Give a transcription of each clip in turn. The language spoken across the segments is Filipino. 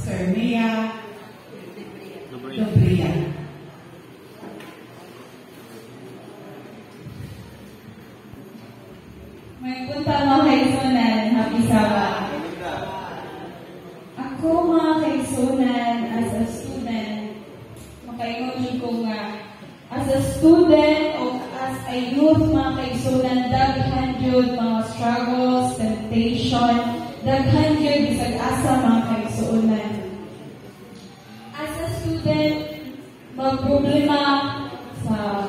Sister Mia Dobria. May punta mga kaigsunan, happy Sabbath. Ako mga kaigsunan, as a student, makaingon ko nga, as a student o as a youth mga kaigsunan, daghan yun mga struggles, temptation, daghan yun bisag asa mga kaigsunan. As a student, magproblema sa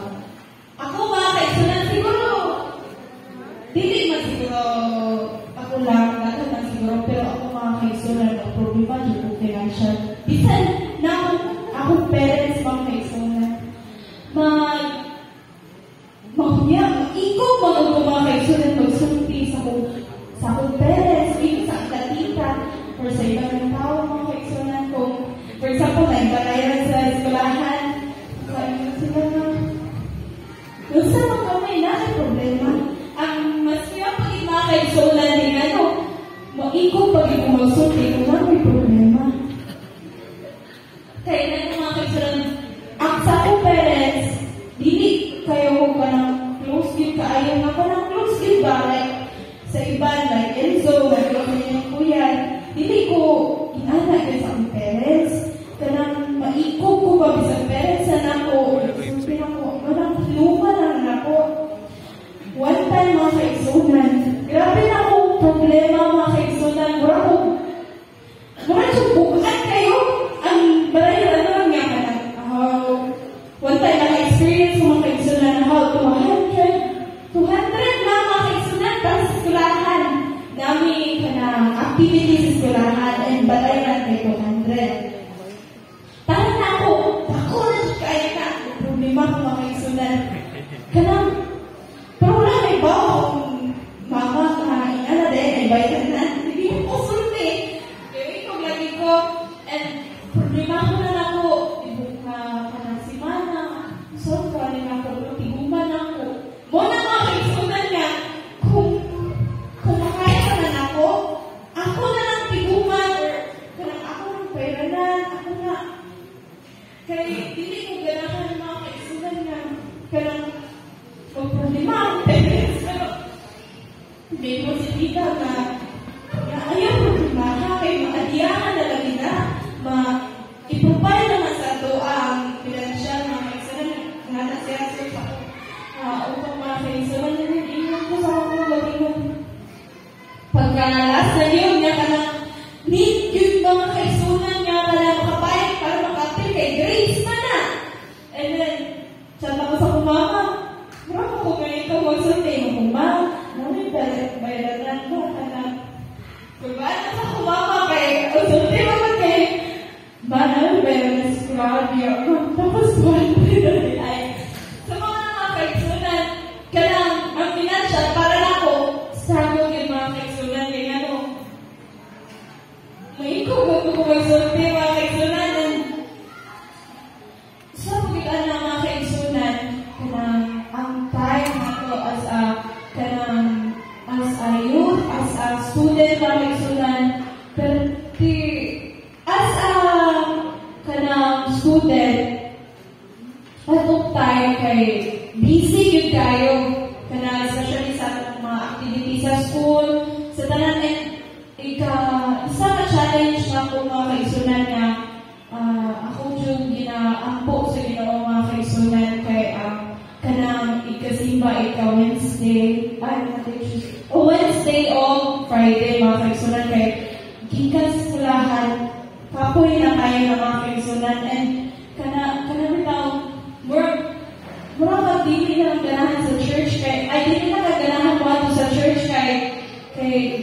ako mga kaigsunan, siguro dili man siguro ako lang, dahil man siguro, pero ako mga kaigsunan, magproblema dito ko financial. Bisan na akong parents mga kaigsunan, ikong mga kaigsunan magsulti sa akong parents, ikong sa tita, or sa ibang ng tao mga kaigsunan kung, for example, nagbalayaran sa eskolahan, sabi sila na, kung sa mga kamay na problema, ang mas kaya pag mga kaigsunan din ikong pag-ikong magsulti, kung na may problema. Kaya na mga kaigsunan, ang sa akong parents, dili kayo kung kanang close gift ka, ayaw nga kanang close gift ba, like, sa iban, like Enzo, like yung kuya, dili ko inana kayo sa akong parents, kanang maikog ko ba sa parents na ako, sabi na ko, manang luma na ako. One time mga kaigsunan, grabe na akong problema mga kaigsunan, mura bukaan kayo, ang balayaran na nga kanang, one time naka-experience ko mga kaigsunan na how to 200 na mga kaigsunan para sa eskulahan. Dami ka ng activities sa eskulahan and balayaran kay 200. Tahan na ako na kaya ka. Problema ko mga kaigsunan. Kanang, pero wala may ba akong mama na inala din, ay bayan na. Hindi mo ko sulti. Kaya ikaw lagi ko, and problema ko na ako. Si Mana, sobra rin ako, tiguman ako. Muna mga kaigsunan niya, kung makaya ka na ako na lang tiguman, or kanang ako ng peranan, ako na. Kaya hindi ko ganahan ng mga kaigsunan niya, kanang problema ang parents, pero hindi mo silita na ayaw problema ha, kaya maadiyahan na lang nila, ipupay naman sa ito ang financial mga kaigsunan na nasa-answer pa upang mga kaigsunan na nag-ingat ko sa ako mag-ingat. Pagkalas na yun, niya ka lang need yun mga kaigsunan niya ka lang makapayag para makapil kay Grace na na. And then, chat ako sa kumama, marami ko ganyan ka magsulti mo kumama, namin bayaran mo ka na. Kurbaan na sa kumama kay magsulti mo ka kay Manal, Beres, Claudio, tapos ay sa mga kaigsunan, kanang ang financial, para na ako, sagot yung mga kaigsunan, kaya may ikog ko magsulti mga kaigsunan, and sa pagitan ng mga kaigsunan, kanang ang time nato as a youth, as a student mga kaigsunan, as a kanang student, atong tayo kay busy yun kayo, kanang especially sa mga activities sa school, sa tanan, and isa na challenge na ako mga kaigsunan na ako yung ginaampo sa Ginoo mga kaigsunan kay kanang ikasimba Wednesday o Friday mga kaigsunan kay gikan sa eskwelahan, kapoy na kayo na mga kaigsunan, and mura magdili na ang ganahan sa church kay, ay dili na kaganahan mo ato sa church kay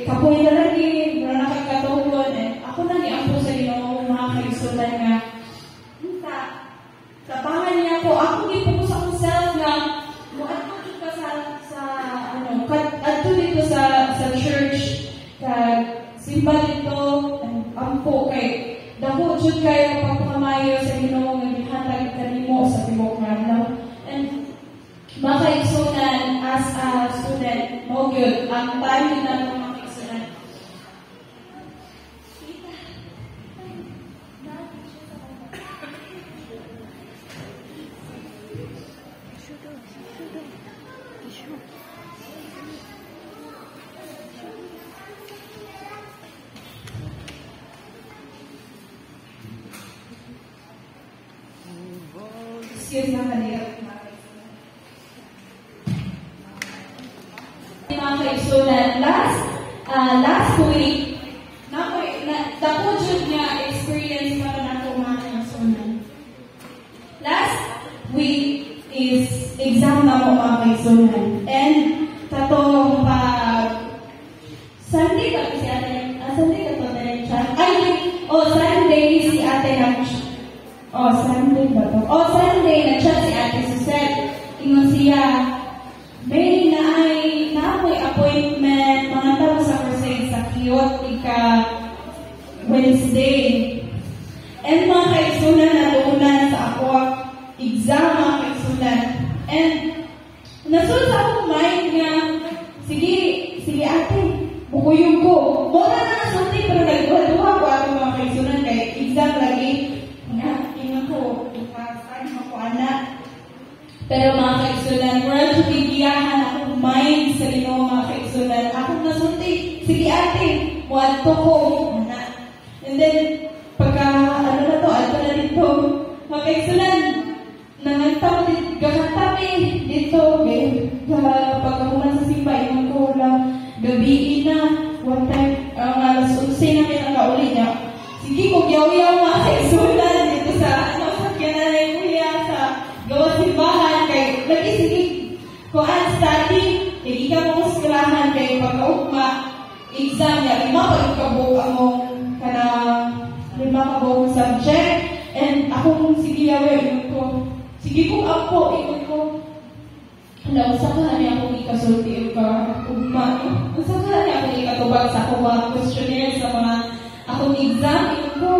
kapoy na lagi, mura na kagkatuhon, and ako na niampo sa Ginoo mga kaigsunan nga, tabangan niya ako gipo ko sa akong self nga, muadto ka adto dito sa church, simba dito, ampo kay dako jud kayo pagpamayo sa Ginoo nga gihatag kanimo sa tibuok nga adlaw. And mga kaigsunan, as a student, mo gyud ang time na mga kaigsunan. Excuse na kanila. Mga kaigsunan, last week, dako jud nga experience para na ako mga kaigsunan. Last week is exam na ako mga kaigsunan. And katong Sunday ba si ate? Sunday ka to na rin siya? Sunday si ate Sunday ba to? Sunday nag-chat si ate Suzette. Ingon siya, may naapoy appointment mga tao sa Crusade sa Kiyot Wednesday. And mga kaigsunan na lunan sa ako exam mga kaigsunan. And nasunod sa akong mind nga, sige ate, bukuyog ko. Mura na nasunod pero nagduha ko ako mga kaigsunan kay exam lagi. Ingat ko, saan ako anak. Pero mga kaigsunan, mura ito bigiyahan akong mind sa Ginoo mga kaigsunan. Akong nasunod, sige ate, muadto ko. And then, pagka, ato na dito, mga kaigsunan, gagatabi dito, pagkakuman sa simba, iman ko lang, gabi na, one time, alas 11 na pinakauli niya. Sige, kung yaw-yaw mga kaigsunan, dito sa kananay kuya, sa gawa simbahan, kay, lagi sige, kung study, hindi ka mong skulahan, kay pagkaugma, exam niya, 5 pagkabuka mong, lima ka buong subject, and akong sige yaw-yaw, sige kung ako, ikot ko, usa ka niya akong ikasulti ka, usa ka niya akong ikatubag sa akong mga questionnaire sa mga akong exam, ikot ko,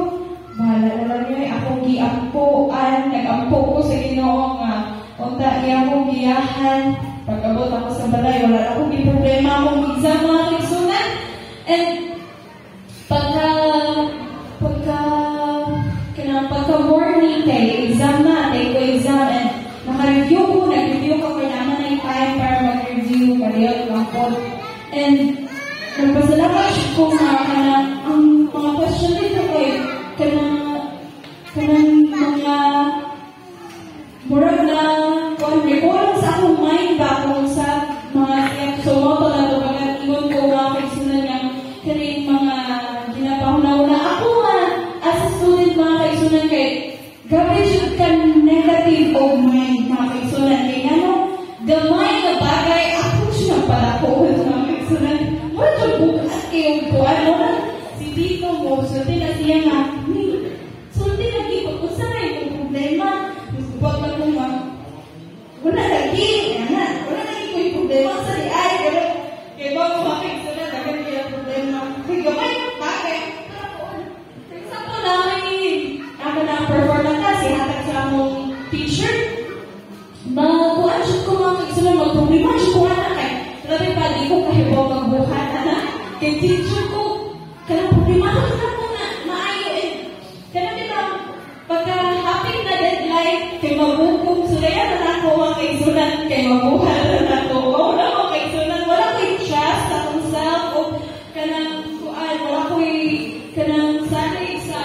bahala na lang yun, akong giampuan, nag-ampo ko sa Ginoo nga, unta niya akong giyahan, pag-abot ako sa balay, wala na akong problema akong exam mga kaigsunan, and pagka-morning kay exam na, take ko exam, and nag-review ko, kailangan na yung time para mag-review, kaliyot lang po. And nagpasalamat ko nga ang mga question dito kay kanang mga murag na recall sa akong mind ba kung sa mga sumoto na ito pag-ingon ko mga kaigsunan niya kaning mga ginapahuna na ako nga as a student mga kaigsunan kay garbage ka negative of mind mga kaigsunan kay ano gamay na bagay ako siya para ko mga kaigsunan wala siya bukas kayo ko ano si Tito mo sulti na siya nga sulti na kipag usa na yung problema wag na kung wala lagi wala lagi ko yung problema sa ay kaya ba mga kaigsunan dagan kaya problema kaya gamay na bagay for example ako na perform na kasi hatag sa among teacher magkuhan siya ko mga kaigsunan magproblema siya ko na kay grabe pa di ko kahibaw magbuhat na kay teacher ko kaya problema ko na maayo kaya nila pagka happy na deadline kay magbukom sulaya na ako mga kaigsunan kay magbuhat na ako wala mga kaigsunan wala ko yung trust sa akong self o kanang kuan wala ko kanang sanay sa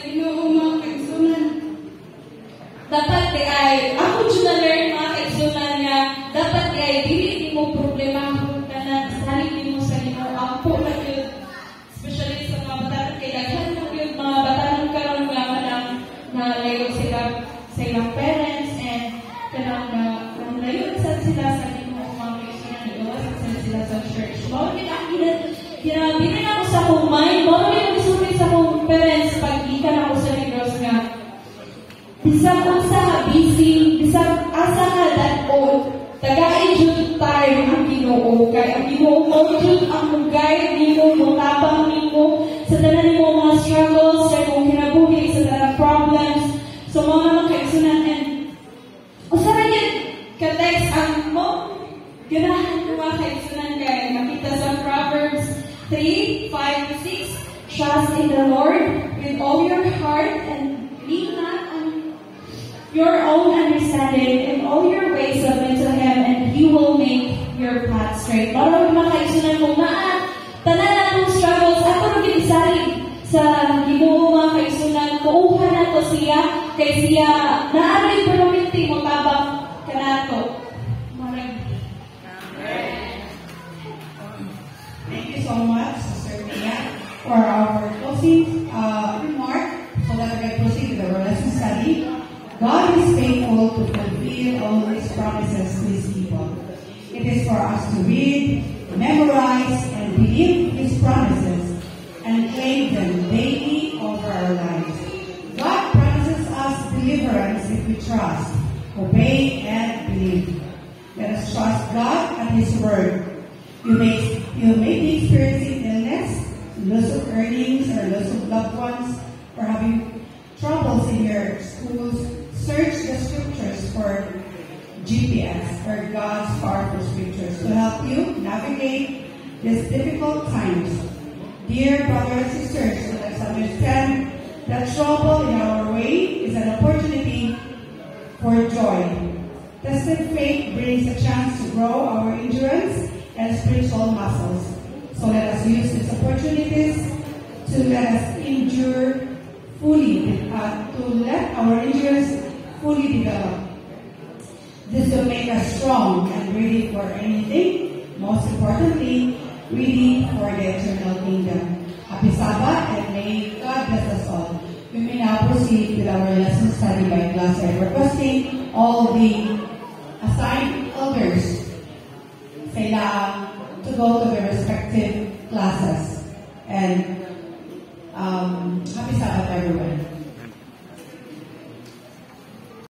Ginoo mga kaigsunan dapat ay ako dyan na learn mga kaigsunan nga dapat ay dili mo problema kung kanang sanay mo sa Ginoo ako na yun especially sa mga batanan kay daghan na yun mga batanan karon nga kanang nalayo sila sa ilang parents and kanang nalayo sa sila sa Ginoo mga kaigsunan iwasan sila sa church mao ginabilin ako sa akong mind mao rin isulit sa akong parents pag ikan ako sa Negros nga bisag asa ka busy bisag asa ka that old tagain jud time ang Ginoo kay ang Ginoo mo jud ang guide nimo motabang nimo sa tanan nimo mga struggles sa imong kinabuhi sa tanang problems so mga kaigsunan and usa ra gyud ka text ang mo ganahan ko mga kaigsunan kay makita sa Proverbs 3:5-6 trust in the Lord with all your heart and lean not on your own understanding in all your ways submit to Him and He will make your path straight. Para mga kaigsunan kung tanan atong struggles ato ra gisalig sa Ginoo mga kaigsunan kuha na to siya kay siya naari permanente remark, so that we can proceed with our lesson study. God is faithful to fulfill all His promises to His people. It is for us to read, memorize, and believe His promises and claim them daily over our lives. God promises us deliverance if we trust, obey, and believe. Let us trust God and His Word. You may be experiencing illness, loss of earnings, or loss of loved ones, or having troubles in your schools. Search the scriptures for GPS, or God's powerful scriptures, to help you navigate these difficult times. Dear brothers and sisters, let us understand that trouble in our way is an opportunity for joy. Tested faith brings a chance to grow our endurance and spiritual muscles. So let us use these opportunities to let us endure fully, to let our endurance fully develop. This will make us strong and ready for anything, most importantly, ready for the eternal kingdom. Happy Sabbath, and may God bless us all. We may now proceed with our lesson study by class. I requesting all the assigned elders to go to their respective classes. And